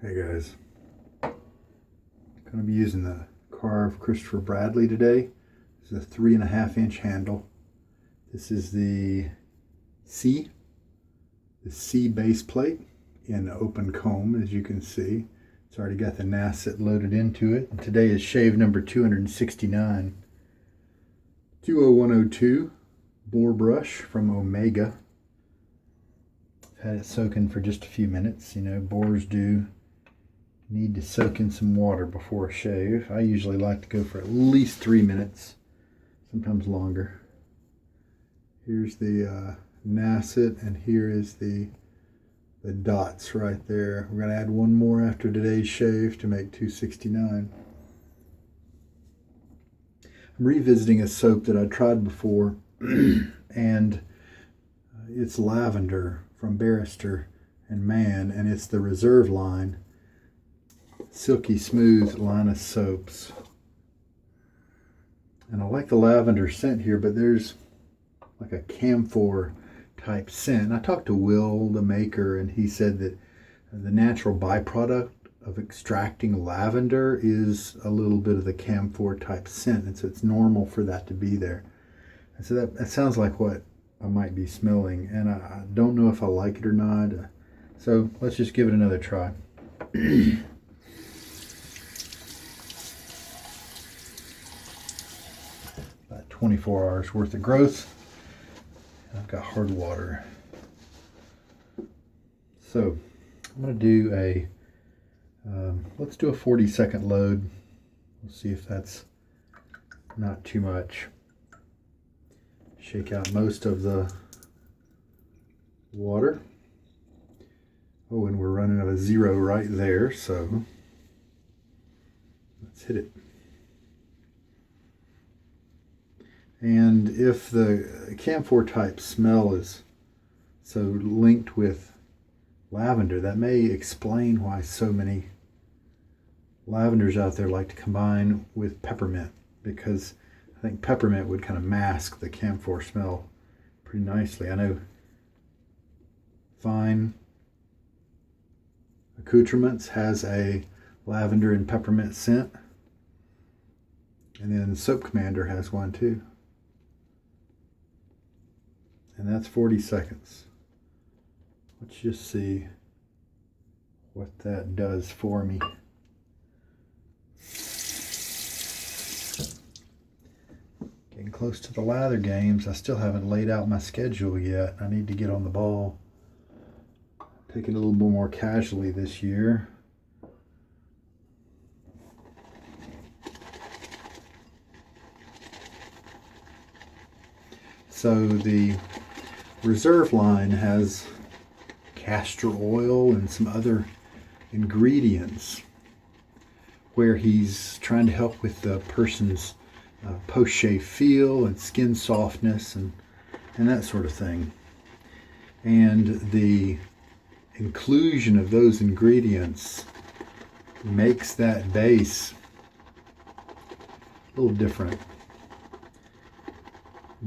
Hey guys, going to be using the Karve Christopher Bradley today. This is a 3.5-inch handle. This is the C base plate in open comb, as you can see. It's already got the Nacet loaded into it. And today is shave number 269. 20102 boar brush from Omega. I've had it soaking for just a few minutes. You know, boars do need to soak in some water before a shave. I usually like to go for at least 3 minutes, sometimes longer. Here's the Nacet, and here is the dots right there. We're going to add one more after today's shave to make 269. I'm revisiting a soap that I tried before, and it's lavender from Barrister and Mann, and it's the Reserve line. Silky smooth line of soaps. And I like the lavender scent here, but there's like a camphor type scent. And I talked to Will, the maker, and he said that the natural byproduct of extracting lavender is a little bit of the camphor type scent, and so it's normal for that to be there. And so that sounds like what I might be smelling, and I don't know if I like it or not. So let's just give it another try. About 24 hours worth of growth. I've got hard water. So I'm going to do let's do a 40-second load. We'll see if that's not too much. Shake out most of the water. Oh, and we're running at a 0 right there, so let's hit it. And if the camphor type smell is so linked with lavender, that may explain why so many lavenders out there like to combine with peppermint, because I think peppermint would kind of mask the camphor smell pretty nicely. I know Fine Accoutrements has a lavender and peppermint scent, and then Soap Commander has one too. And that's 40 seconds. Let's just see what that does for me. Getting close to the lather games. I still haven't laid out my schedule yet. I need to get on the ball. Take it a little bit more casually this year. So the Reserve line has castor oil and some other ingredients where he's trying to help with the person's post-shave feel and skin softness and that sort of thing. And the inclusion of those ingredients makes that base a little different.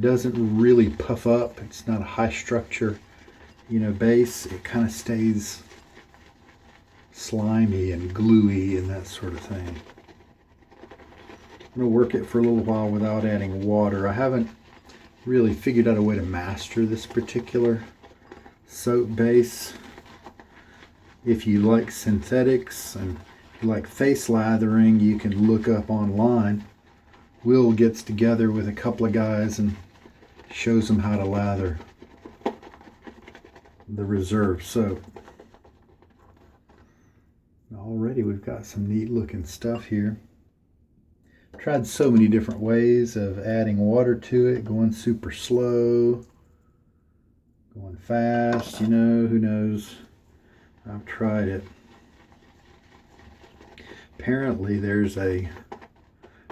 Doesn't really puff up. It's not a high structure, base. It kind of stays slimy and gluey and that sort of thing. I'm going to work it for a little while without adding water. I haven't really figured out a way to master this particular soap base. If you like synthetics and you like face lathering, you can look up online. Will gets together with a couple of guys and shows them how to lather the Reserve soap. Already we've got some neat looking stuff here. Tried so many different ways of adding water to it, going super slow, going fast, who knows. I've tried it. Apparently there's a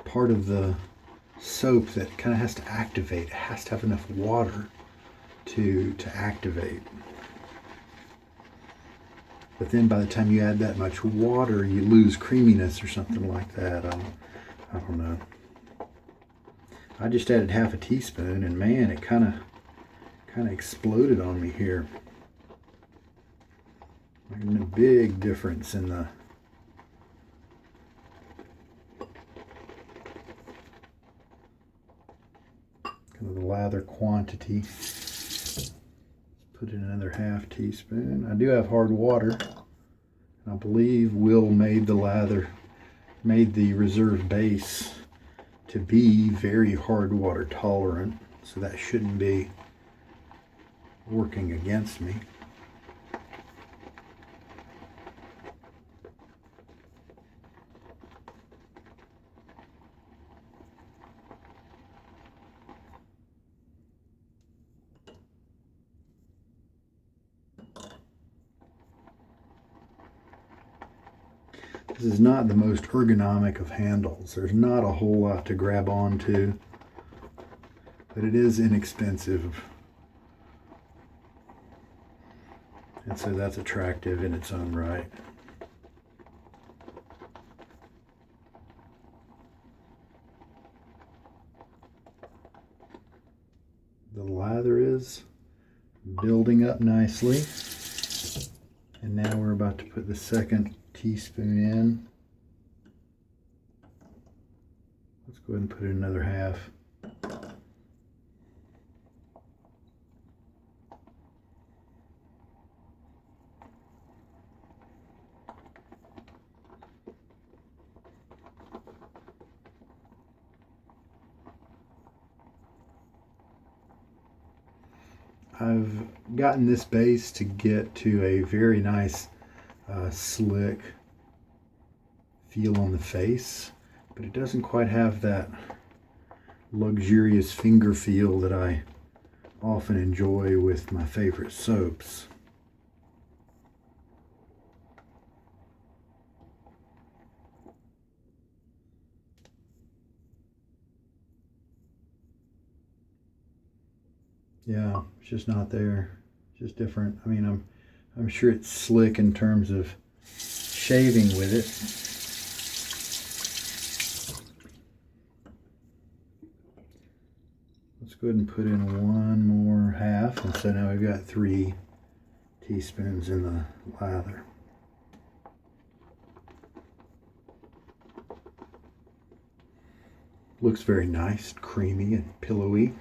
part of the soap that kind of has to activate. It has to have enough water to activate. But then by the time you add that much water, you lose creaminess or something like that. I don't know. I just added half a teaspoon, and man, it kind of exploded on me here. Making a big difference in the lather quantity. Let's put in another ½ teaspoon. I do have hard water. I believe Will made the Reserve base to be very hard water tolerant, so that shouldn't be working against me. This is not the most ergonomic of handles. There's not a whole lot to grab onto, but it is inexpensive. And so that's attractive in its own right. The lather is building up nicely. And now we're about to put the second teaspoon in. Let's go ahead and put in another half. I've gotten this base to get to a very nice slick feel on the face, but it doesn't quite have that luxurious finger feel that I often enjoy with my favorite soaps. Yeah, it's just not there. It's just different. I mean, I'm sure it's slick in terms of shaving with it. Let's go ahead and put in one more half, and so now we've got 3 teaspoons in the lather. Looks very nice, creamy and pillowy.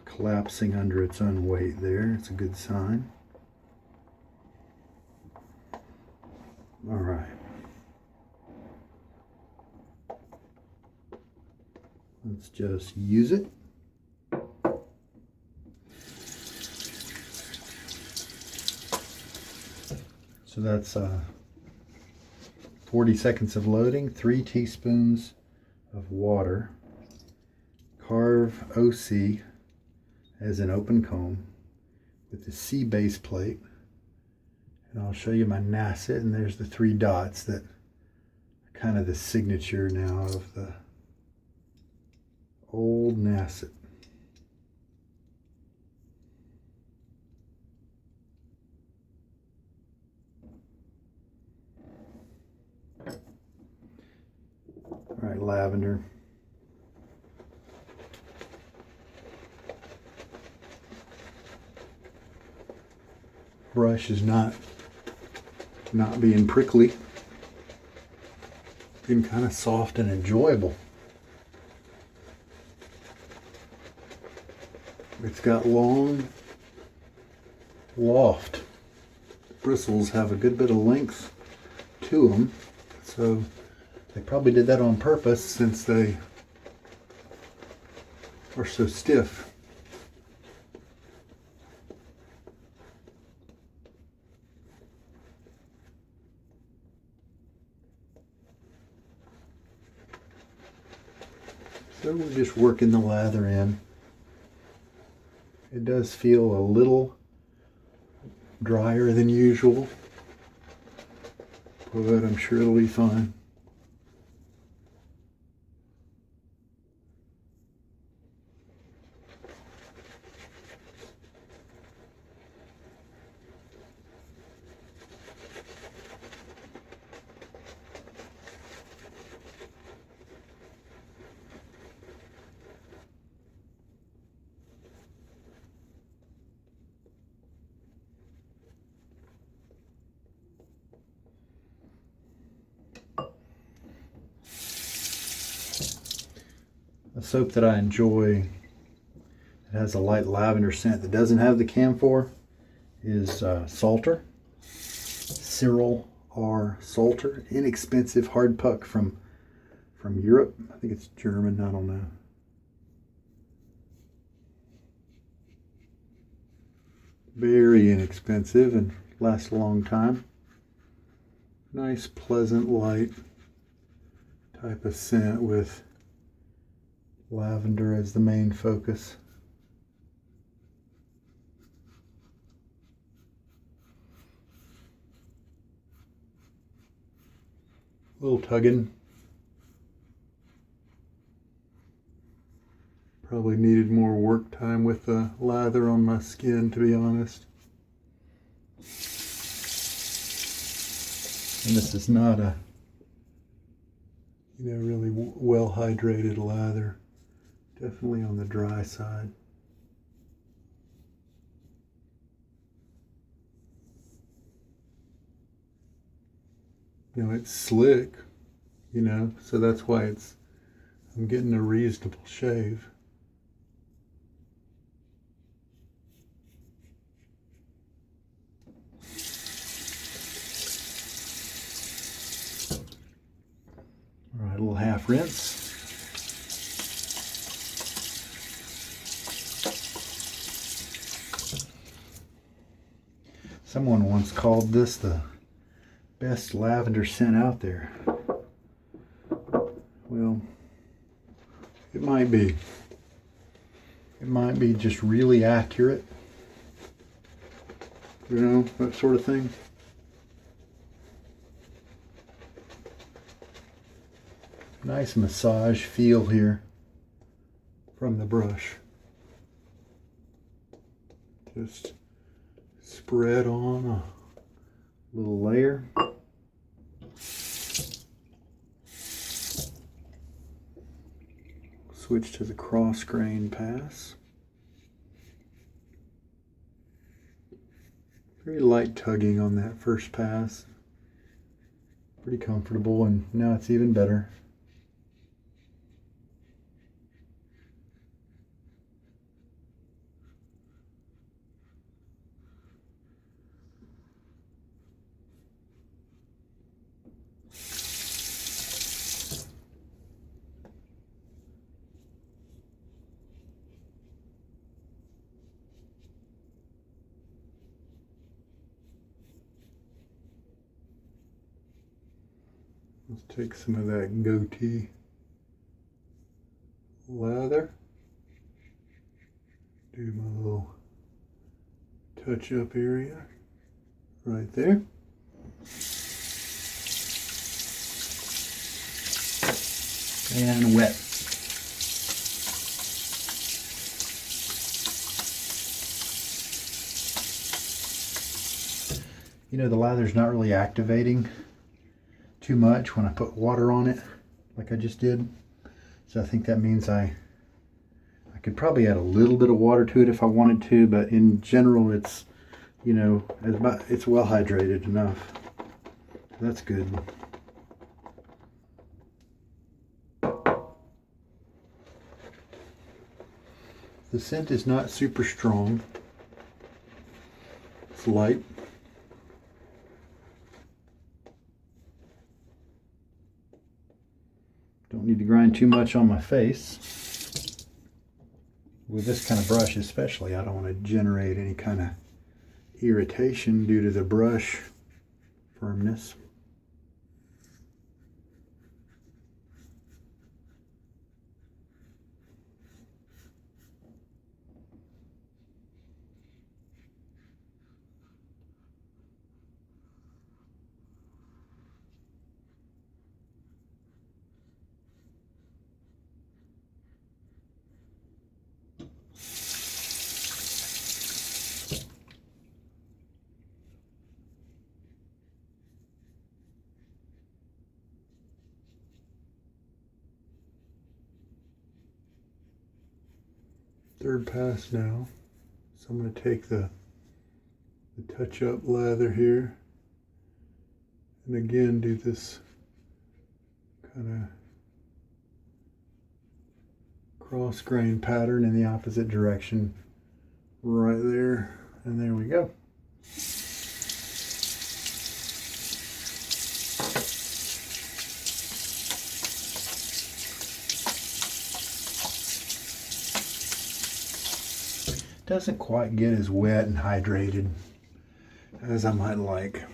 Collapsing under its own weight there. It's a good sign. All right. Let's just use it. So that's 40 seconds of loading, 3 teaspoons of water, Karve OC as an open comb with the C base plate, and I'll show you my Nacet, and there's the 3 dots that are kind of the signature now of the old Nacet. All right, lavender. Brush is not being prickly. Being kind of soft and enjoyable. It's got long loft. Bristles have a good bit of length to them, so they probably did that on purpose since they are so stiff. So we're just working the lather in. It does feel a little drier than usual, but I'm sure it'll be fine. soap that I enjoy, it has a light lavender scent that doesn't have the camphor, is Salter. Cyril R. Salter. Inexpensive hard puck from Europe. I think it's German, I don't know. Very inexpensive and lasts a long time. Nice, pleasant, light type of scent with lavender as the main focus. A little tugging. Probably needed more work time with the lather on my skin, to be honest. And this is not a, really well hydrated lather. Definitely on the dry side. It's slick, so that's why I'm getting a reasonable shave. All right, a little half rinse. Someone once called this the best lavender scent out there. Well, it might be. It might be just really accurate. That sort of thing. Nice massage feel here from the brush. Just spread on a little layer. Switch to the cross grain pass. Very light tugging on that first pass. Pretty comfortable, and now it's even better. Let's take some of that goatee lather. Do my little touch-up area right there. And wet. The lather's not really activating too much when I put water on it like I just did. So I think that means I could probably add a little bit of water to it if I wanted to, but in general it's it's well hydrated enough. That's good. The scent is not super strong. It's light. Don't need to grind too much on my face. With this kind of brush especially, I don't want to generate any kind of irritation due to the brush firmness. Third pass now. So I'm going to take the touch-up lather here, and again do this kind of cross grain pattern in the opposite direction right there, and there we go. Doesn't quite get as wet and hydrated as I might like.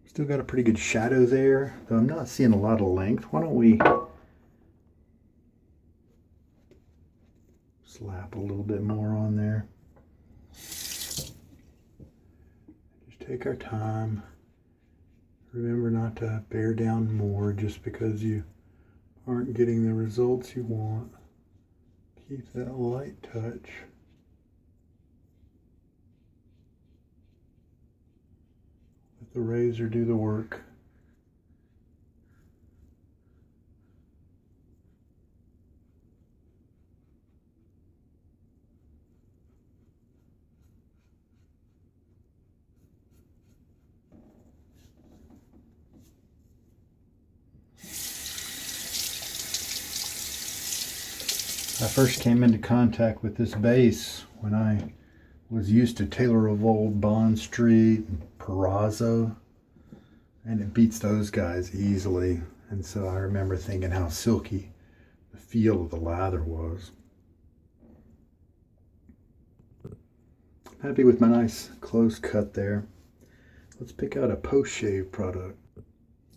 Still got a pretty good shadow there, though I'm not seeing a lot of length. Why don't we slap a little bit more on there? Just take our time. Remember not to bear down more just because you aren't getting the results you want. Keep that light touch. Let the razor do the work. I first came into contact with this base when I was used to Taylor Revolt, Bond Street, and Perazzo, and it beats those guys easily. And so I remember thinking how silky the feel of the lather was. Happy with my nice close cut there. Let's pick out a post-shave product.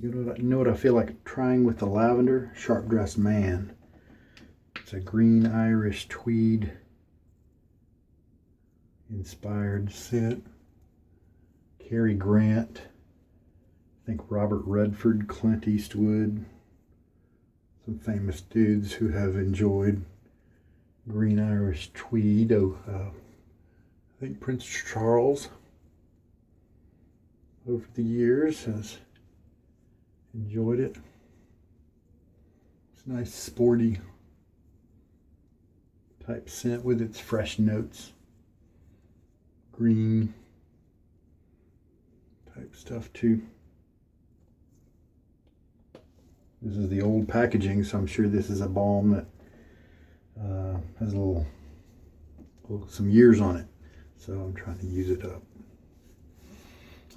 You know what I feel like trying with the lavender? Sharp Dressed Man. It's a green Irish tweed inspired scent. Cary Grant, I think Robert Redford, Clint Eastwood, some famous dudes who have enjoyed green Irish tweed. I think Prince Charles over the years has enjoyed it. It's a nice sporty type scent with its fresh notes. Green type stuff too. This is the old packaging, so I'm sure this is a balm that has some years on it. So I'm trying to use it up.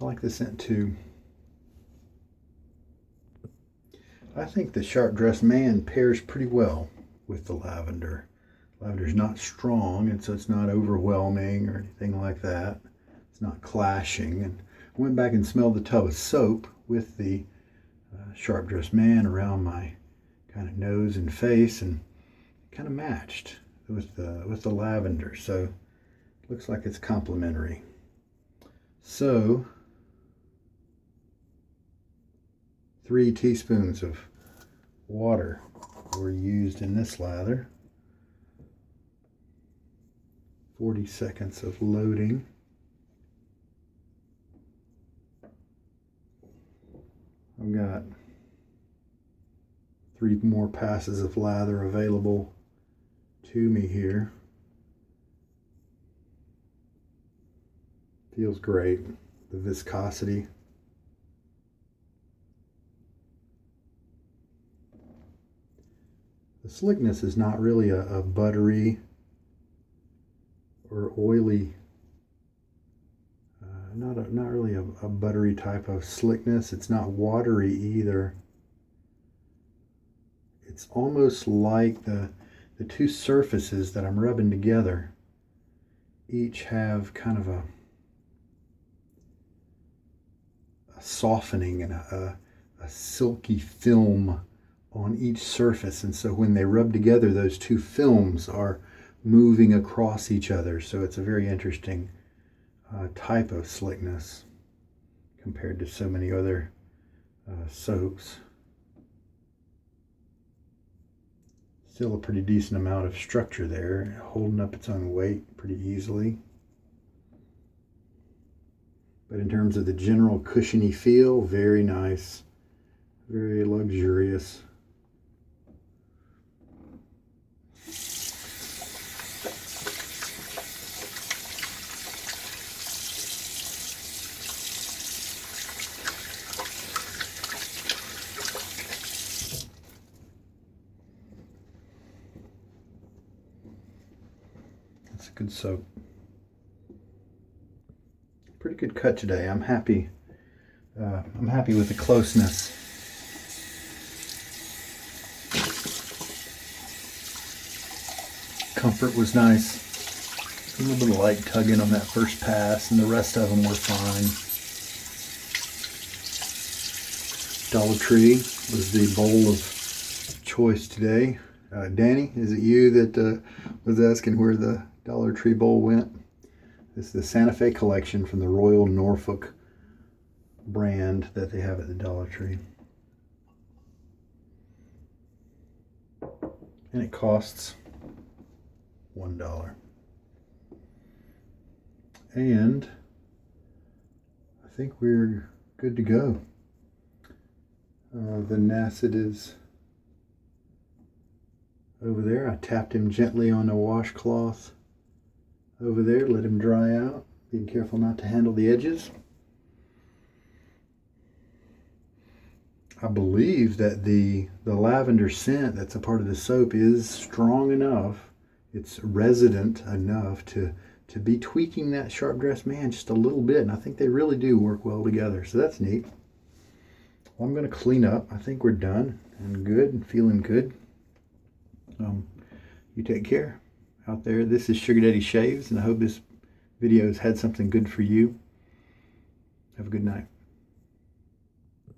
I like the scent too. I think the Sharp Dressed Man pairs pretty well with the lavender. Lavender's not strong, and so it's not overwhelming or anything like that. It's not clashing. And I went back and smelled the tub of soap with the Sharp Dressed Man around my kind of nose and face, and it kind of matched with the lavender. So it looks like it's complementary. So 3 teaspoons of water were used in this lather. 40 seconds of loading. I've got 3 more passes of lather available to me here. Feels great, the viscosity. The slickness is not really a buttery or oily, not really a buttery type of slickness. It's not watery either. It's almost like the 2 surfaces that I'm rubbing together each have kind of a softening and a silky film on each surface, and so when they rub together, those 2 films are moving across each other. So it's a very interesting type of slickness compared to so many other soaps. Still a pretty decent amount of structure there, holding up its own weight pretty easily. But in terms of the general cushiony feel, very nice, very luxurious. It's a good soap. Pretty good cut today. I'm happy. I'm happy with the closeness. Comfort was nice. A little bit of light tugging on that first pass, and the rest of them were fine. Dollar Tree was the bowl of choice today. Danny, is it you that was asking where the Dollar Tree bowl went? This is the Santa Fe collection from the Royal Norfolk brand that they have at the Dollar Tree. And it costs $1. And I think we're good to go. The Nacet is over there. I tapped him gently on a washcloth over there, let him dry out. Being careful not to handle the edges. I believe that the lavender scent that's a part of the soap is strong enough, it's resident enough to be tweaking that Sharp Dressed Man just a little bit, and I think they really do work well together, so that's neat. Well, I'm going to clean up. I think we're done and good and feeling good. You take care out there. This is Sugar Daddy Shaves, and I hope this video has had something good for you. Have a good night.